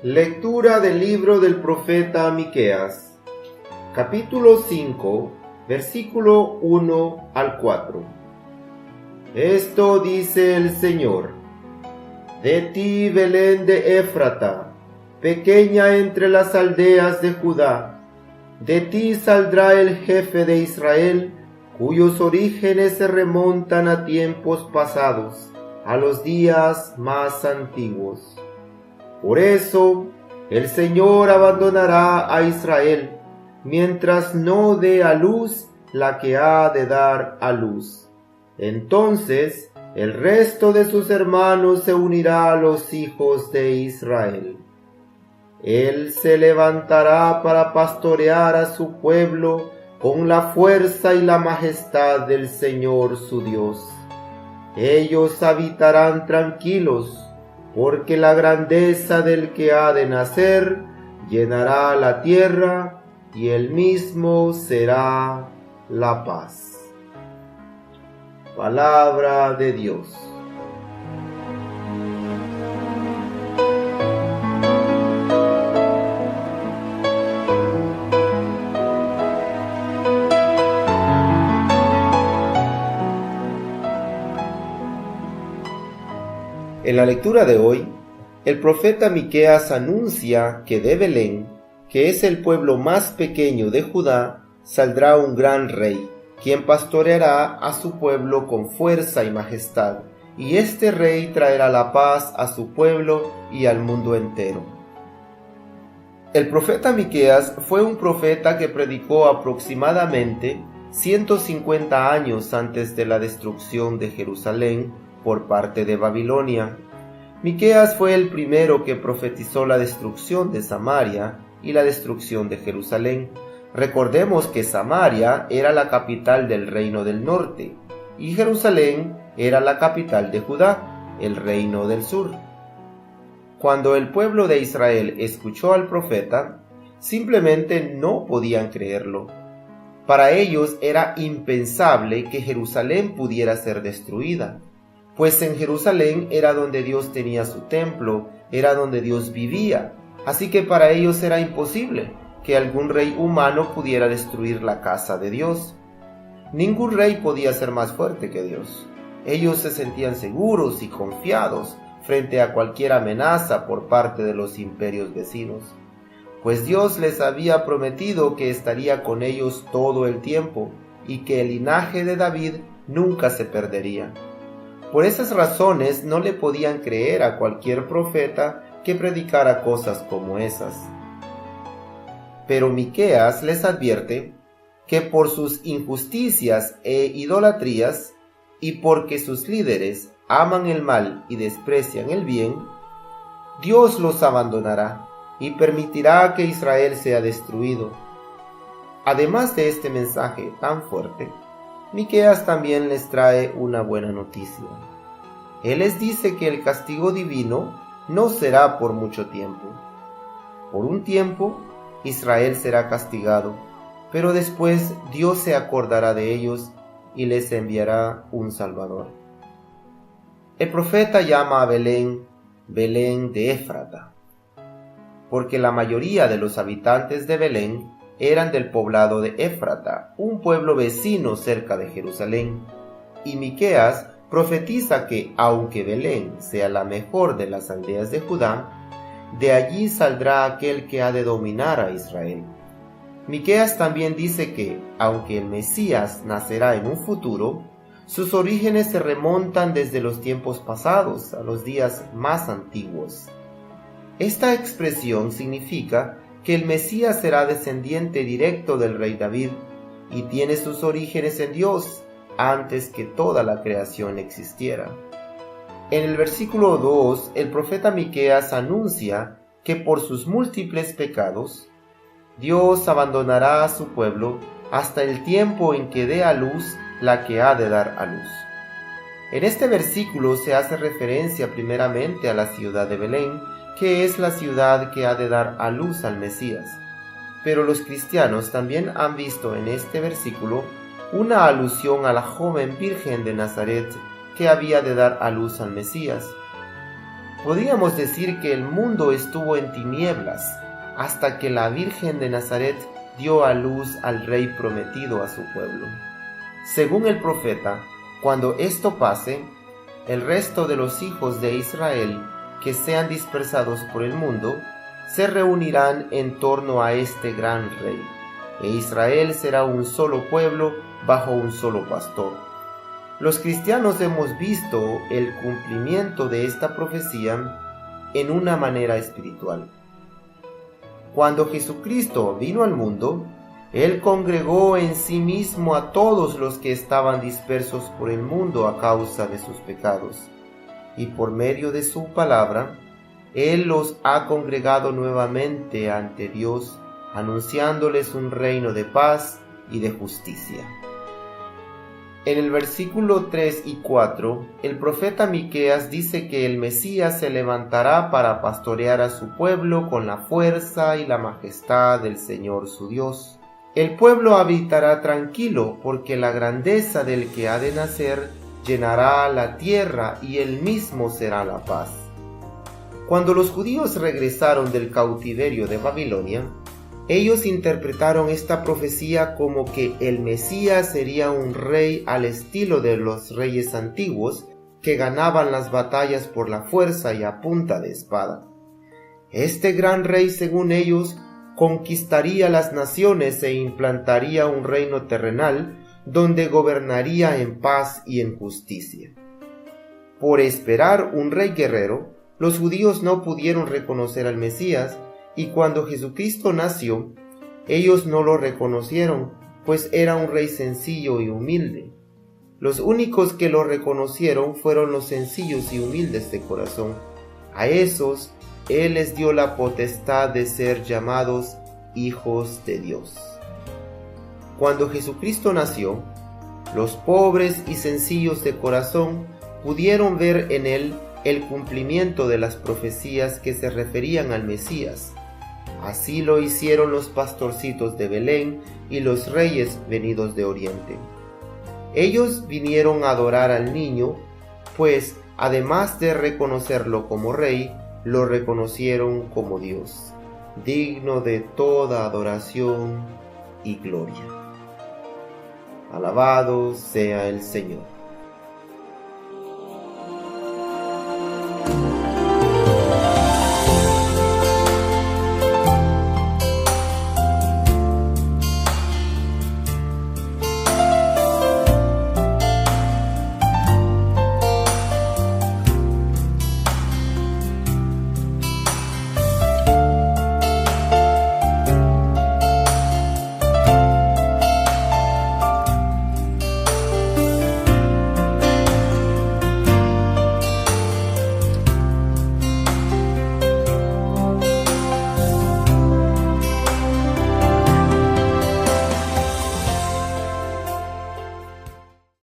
Lectura del libro del profeta Miqueas, capítulo 5, versículo 1 al 4. Esto dice el Señor: De ti, Belén de Éfrata, pequeña entre las aldeas de Judá, de ti saldrá el jefe de Israel, cuyos orígenes se remontan a tiempos pasados, a los días más antiguos. Por eso, el Señor abandonará a Israel, mientras no dé a luz la que ha de dar a luz. Entonces, el resto de sus hermanos se unirá a los hijos de Israel. Él se levantará para pastorear a su pueblo con la fuerza y la majestad del Señor su Dios. Ellos habitarán tranquilos, porque la grandeza del que ha de nacer llenará la tierra, y él mismo será la paz. Palabra de Dios. En la lectura de hoy, el profeta Miqueas anuncia que de Belén, que es el pueblo más pequeño de Judá, saldrá un gran rey, quien pastoreará a su pueblo con fuerza y majestad, y este rey traerá la paz a su pueblo y al mundo entero. El profeta Miqueas fue un profeta que predicó aproximadamente 150 años antes de la destrucción de Jerusalén por parte de Babilonia. Miqueas fue el primero que profetizó la destrucción de Samaria y la destrucción de Jerusalén. Recordemos que Samaria era la capital del reino del norte y Jerusalén era la capital de Judá, el reino del sur. Cuando el pueblo de Israel escuchó al profeta, simplemente no podían creerlo. Para ellos era impensable que Jerusalén pudiera ser destruida, pues en Jerusalén era donde Dios tenía su templo, era donde Dios vivía, así que para ellos era imposible que algún rey humano pudiera destruir la casa de Dios. Ningún rey podía ser más fuerte que Dios. Ellos se sentían seguros y confiados frente a cualquier amenaza por parte de los imperios vecinos, pues Dios les había prometido que estaría con ellos todo el tiempo y que el linaje de David nunca se perdería. Por esas razones no le podían creer a cualquier profeta que predicara cosas como esas. Pero Miqueas les advierte que por sus injusticias e idolatrías, y porque sus líderes aman el mal y desprecian el bien, Dios los abandonará y permitirá que Israel sea destruido. Además de este mensaje tan fuerte, Miqueas también les trae una buena noticia. Él les dice que el castigo divino no será por mucho tiempo. Por un tiempo, Israel será castigado, pero después Dios se acordará de ellos y les enviará un Salvador. El profeta llama a Belén, Belén de Éfrata, porque la mayoría de los habitantes de Belén eran del poblado de Éfrata, un pueblo vecino cerca de Jerusalén, y Miqueas profetiza que, aunque Belén sea la mejor de las aldeas de Judá, de allí saldrá aquel que ha de dominar a Israel. Miqueas también dice que, aunque el Mesías nacerá en un futuro, sus orígenes se remontan desde los tiempos pasados, a los días más antiguos. Esta expresión significa que el Mesías será descendiente directo del rey David y tiene sus orígenes en Dios antes que toda la creación existiera. En el versículo 2, el profeta Miqueas anuncia que por sus múltiples pecados, Dios abandonará a su pueblo hasta el tiempo en que dé a luz la que ha de dar a luz. En este versículo se hace referencia primeramente a la ciudad de Belén, que es la ciudad que ha de dar a luz al Mesías. Pero los cristianos también han visto en este versículo una alusión a la joven virgen de Nazaret que había de dar a luz al Mesías. Podríamos decir que el mundo estuvo en tinieblas hasta que la Virgen de Nazaret dio a luz al Rey prometido a su pueblo. Según el profeta, cuando esto pase, el resto de los hijos de Israel que sean dispersados por el mundo se reunirán en torno a este gran Rey, e Israel será un solo pueblo bajo un solo pastor. Los cristianos hemos visto el cumplimiento de esta profecía en una manera espiritual. Cuando Jesucristo vino al mundo, Él congregó en sí mismo a todos los que estaban dispersos por el mundo a causa de sus pecados, y por medio de su palabra, Él los ha congregado nuevamente ante Dios, anunciándoles un reino de paz y de justicia. En el versículo 3 y 4, el profeta Miqueas dice que el Mesías se levantará para pastorear a su pueblo con la fuerza y la majestad del Señor su Dios. El pueblo habitará tranquilo, porque la grandeza del que ha de nacer llenará la tierra y él mismo será la paz. Cuando los judíos regresaron del cautiverio de Babilonia, ellos interpretaron esta profecía como que el Mesías sería un rey al estilo de los reyes antiguos que ganaban las batallas por la fuerza y a punta de espada. Este gran rey, según ellos, conquistaría las naciones e implantaría un reino terrenal donde gobernaría en paz y en justicia. Por esperar un rey guerrero, los judíos no pudieron reconocer al Mesías, y cuando Jesucristo nació, ellos no lo reconocieron, pues era un rey sencillo y humilde. Los únicos que lo reconocieron fueron los sencillos y humildes de corazón. A esos Él les dio la potestad de ser llamados hijos de Dios. Cuando Jesucristo nació, los pobres y sencillos de corazón pudieron ver en Él el cumplimiento de las profecías que se referían al Mesías. Así lo hicieron los pastorcitos de Belén y los reyes venidos de Oriente. Ellos vinieron a adorar al niño, pues además de reconocerlo como rey, lo reconocieron como Dios, digno de toda adoración y gloria. Alabado sea el Señor.